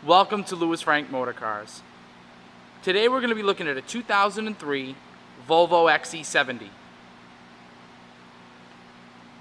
Welcome to Louis Frank Motorcars. Today we're going to be looking at a 2003 Volvo XC70.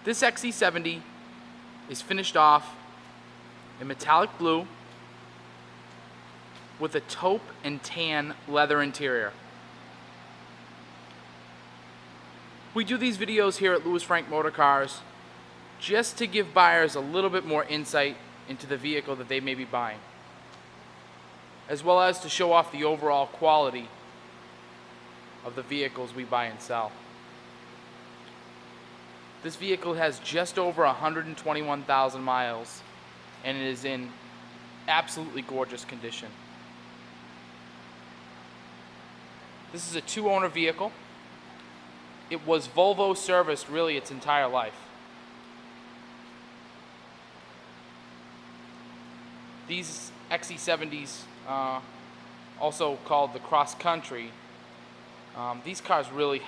This XC70 is finished off in metallic blue with a taupe and tan leather interior. We do these videos here at Louis Frank Motorcars just to give buyers a little bit more insight into the vehicle that they may be buying, as well as to show off the overall quality of the vehicles we buy and sell. This vehicle has just over 121,000 miles and it is in absolutely gorgeous condition. This is a two-owner vehicle. It was Volvo serviced really its entire life. These XC70s, also called the cross country, these cars really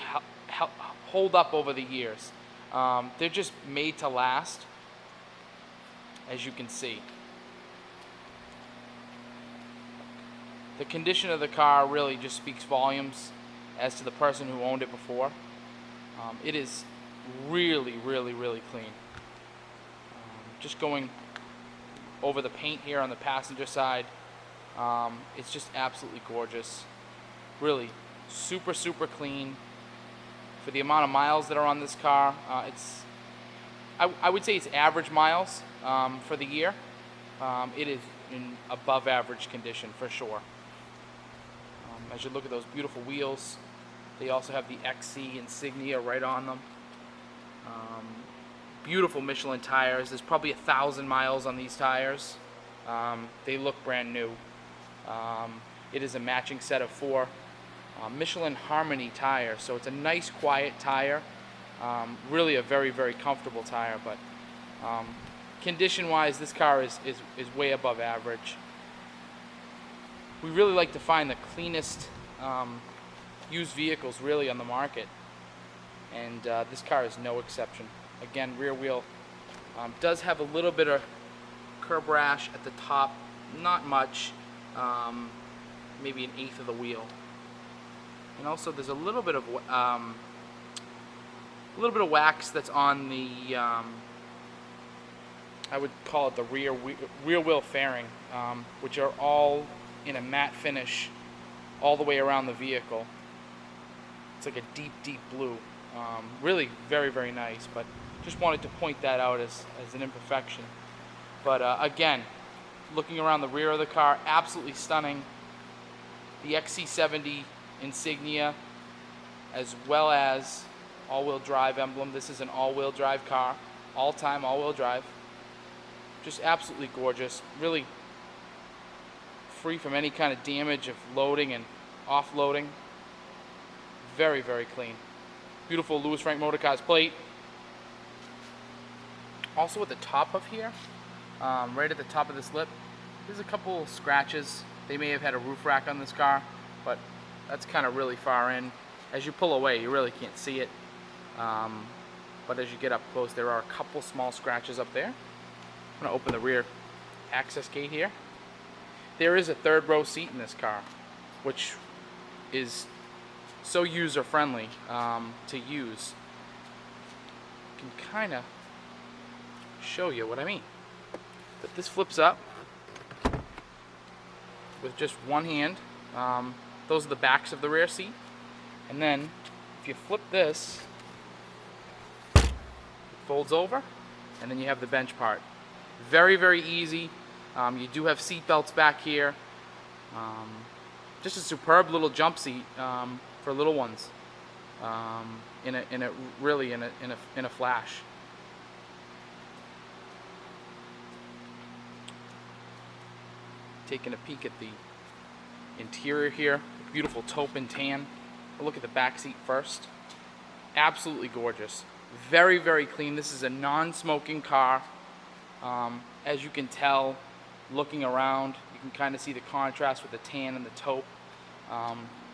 hold up over the years. They're just made to last, as you can see. The condition of the car really just speaks volumes as to the person who owned it before. It is really clean. Just going over the paint here on the passenger side, it's just absolutely gorgeous. Really super clean for the amount of miles that are on this car. I would say it's average miles for the year. It is in above average condition for sure. As you look at those beautiful wheels, they also have the XC insignia right on them. Beautiful Michelin tires. There's probably 1,000 miles on these tires. They look brand new. It is a matching set of 4 Michelin Harmony tires, so it's a nice quiet tire. Really a very comfortable tire, but condition wise this car is way above average. We really like to find the cleanest used vehicles really on the market, and this car is no exception. Again, rear wheel does have a little bit of curb rash at the top, not much, maybe 1/8 of the wheel. And also there's a little bit of wax that's on the I would call it the rear wheel fairing, which are all in a matte finish all the way around the vehicle. It's like a deep blue. Really very nice, but just wanted to point that out as an imperfection. But again, looking around the rear of the car, absolutely stunning. The XC70 insignia, as well as all-wheel drive emblem. This is an all-wheel drive car, all-time all-wheel drive. Just absolutely gorgeous. Really free from any kind of damage of loading and offloading. Very clean. Beautiful Louis Frank Motorcars plate. Also at the top of here, right at the top of this lip, there's a couple scratches. They may have had a roof rack on this car, but that's kind of really far in. As you pull away, you really can't see it. But as you get up close, there are a couple small scratches up there. I'm going to open the rear access gate here. There is a 3rd row seat in this car, which is so user-friendly to use. I can kind of show you what I mean. But this flips up with just one hand. Those are the backs of the rear seat. And then if you flip this, it folds over, and then you have the bench part. Very easy. You do have seat belts back here. Just a superb little jump seat for little ones. In a flash. Taking a peek at the interior here, beautiful taupe and tan. I'll look at the back seat first. Absolutely gorgeous. Very clean. This is a non-smoking car. As you can tell, looking around, you can kind of see the contrast with the tan and the taupe.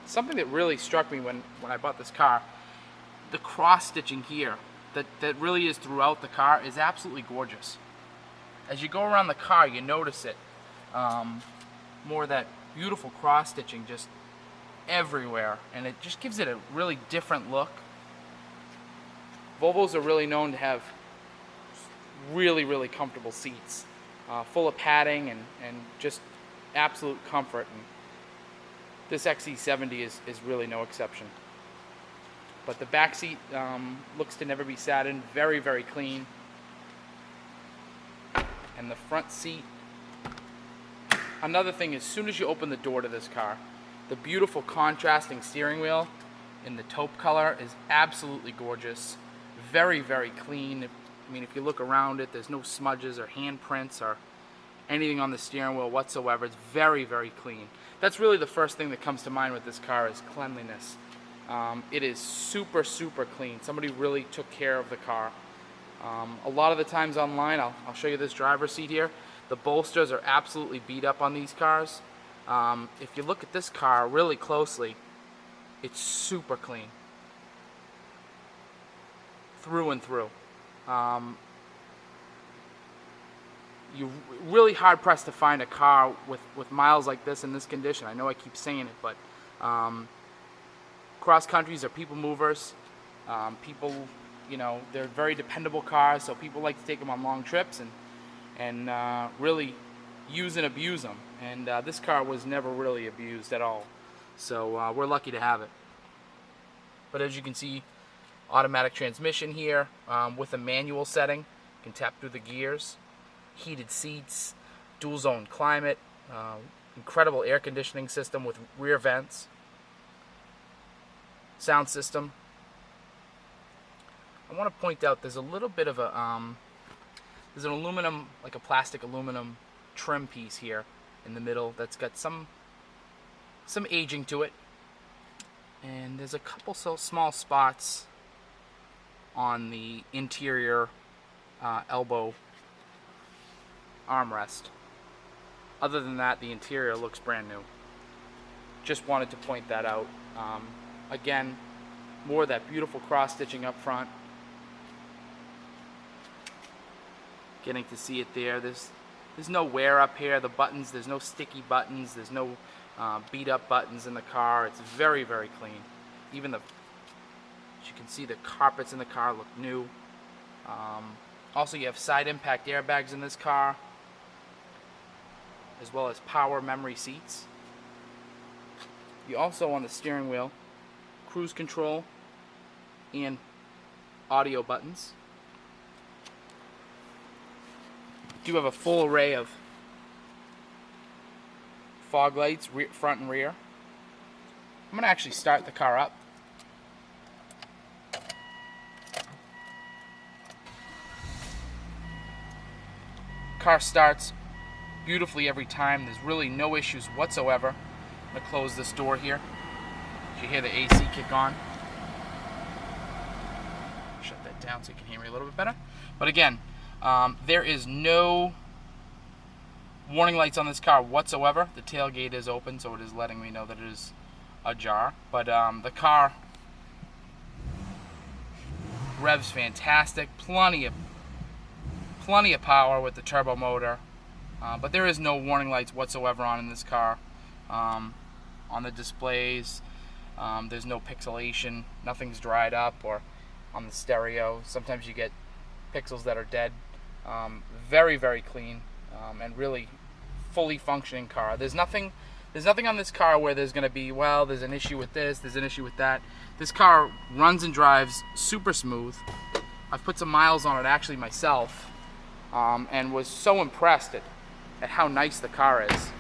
Something that really struck me when I bought this car, the cross stitching here that really is throughout the car is absolutely gorgeous. As you go around the car, you notice it. more of that beautiful cross stitching just everywhere, and it just gives it a really different look. Volvos are really known to have really comfortable seats, full of padding and just absolute comfort, and this XC70 is really no exception. But the back seat looks to never be sat in, very clean. And the front seat, another thing, as soon as you open the door to this car, the beautiful contrasting steering wheel in the taupe color is absolutely gorgeous. Very clean. I mean, if you look around it, there's no smudges or handprints or anything on the steering wheel whatsoever. It's very clean. That's really the first thing that comes to mind with this car is cleanliness. It is super clean. Somebody really took care of the car. A lot of the times online, I'll show you this driver's seat here, the bolsters are absolutely beat up on these cars. If you look at this car really closely, it's super clean. Through and through. You're really hard pressed to find a car with miles like this in this condition. I know I keep saying it, but cross countries are people movers. People, you know, they're very dependable cars, so people like to take them on long trips and really use and abuse them. And this car was never really abused at all, so we're lucky to have it. But as you can see, automatic transmission here with a manual setting. You can tap through the gears. Heated seats, dual zone climate, incredible air conditioning system with rear vents, sound system. I want to point out there's a little bit of a there's an aluminum, like a plastic aluminum trim piece here in the middle that's got some aging to it, and there's a couple small spots on the interior elbow armrest. Other than that, the interior looks brand new. Just wanted to point that out. Again, more of that beautiful cross stitching up front. Getting to see it there. There's no wear up here. The buttons, there's no sticky buttons. There's no beat up buttons in the car. It's very clean. Even as you can see, the carpets in the car look new. Also, you have side impact airbags in this car, as well as power memory seats. You also, on the steering wheel, cruise control and audio buttons. You do have a full array of fog lights, front and rear. I'm going to actually start the car up. Car starts beautifully every time. There's really no issues whatsoever. I'm going to close this door here. You hear the AC kick on. Shut that down so you can hear me a little bit better. But again, there is no warning lights on this car whatsoever. The tailgate is open, so it is letting me know that it is ajar. But the car revs fantastic. Plenty of power with the turbo motor. But there is no warning lights whatsoever on in this car. On the displays, there's no pixelation. Nothing's dried up, or on the stereo. Sometimes you get pixels that are dead. Very clean, and really fully functioning car. There's nothing on this car where there's going to be, well, there's an issue with this, there's an issue with that. This car runs and drives super smooth. I've put some miles on it actually myself, and was so impressed at how nice the car is.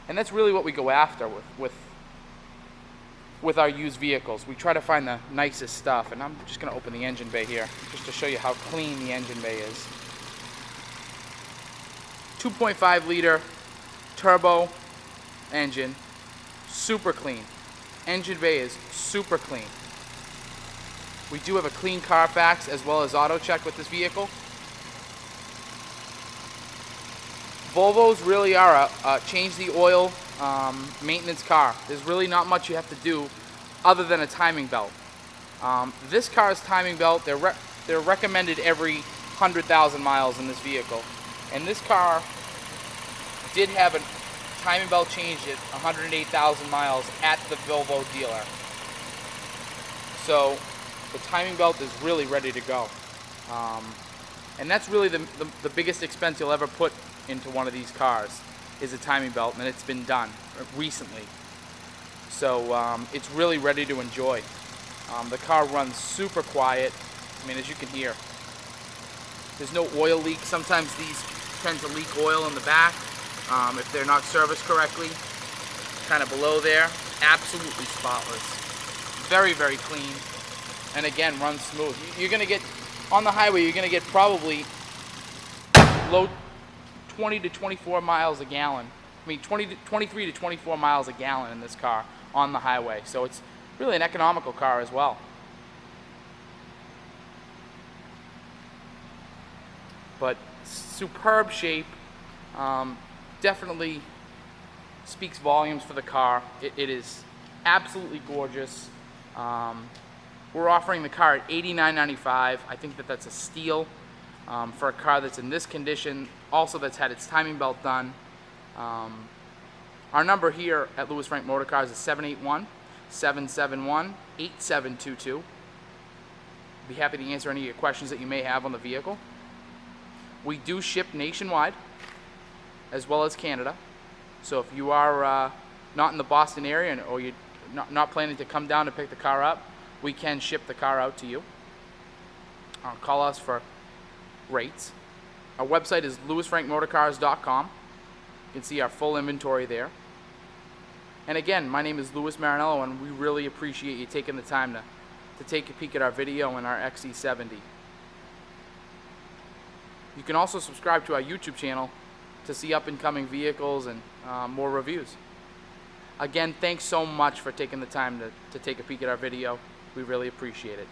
And that's really what we go after with our used vehicles. We try to find the nicest stuff, and I'm just going to open the engine bay here just to show you how clean the engine bay is. 2.5 liter turbo engine, super clean. Engine bay is super clean. We do have a clean Carfax as well as auto check with this vehicle. Volvos really are a change the oil maintenance car. There's really not much you have to do other than a timing belt. This car's timing belt, they're recommended every 100,000 miles in this vehicle. And this car did have a timing belt changed at 108,000 miles at the Volvo dealer. So the timing belt is really ready to go. And that's really the biggest expense you'll ever put into one of these cars is a timing belt, and it's been done recently. So it's really ready to enjoy. The car runs super quiet. I mean, as you can hear, there's no oil leak. Sometimes these tend to leak oil in the back if they're not serviced correctly. Kind of below there, absolutely spotless. Very, very clean. And again, runs smooth. You're going to get, on the highway, you're going to get probably low 20 to 24 miles a gallon. I mean, 23 to 24 miles a gallon in this car on the highway. So it's really an economical car as well. But superb shape. Definitely speaks volumes for the car. It is absolutely gorgeous. We're offering the car at $89.95. I think that's a steal for a car that's in this condition, also that's had its timing belt done. Our number here at Louis Frank Motorcars is 781-771-8722. Be happy to answer any of your questions that you may have on the vehicle. We do ship nationwide as well as Canada. So if you are not in the Boston area or you're not planning to come down to pick the car up, we can ship the car out to you. Call us for rates. Our website is louisfrankmotorcars.com. You can see our full inventory there. And again, my name is Louis Marinello, and we really appreciate you taking the time to take a peek at our video and our XC70. You can also subscribe to our YouTube channel to see up-and-coming vehicles and more reviews. Again, thanks so much for taking the time to take a peek at our video. We really appreciate it.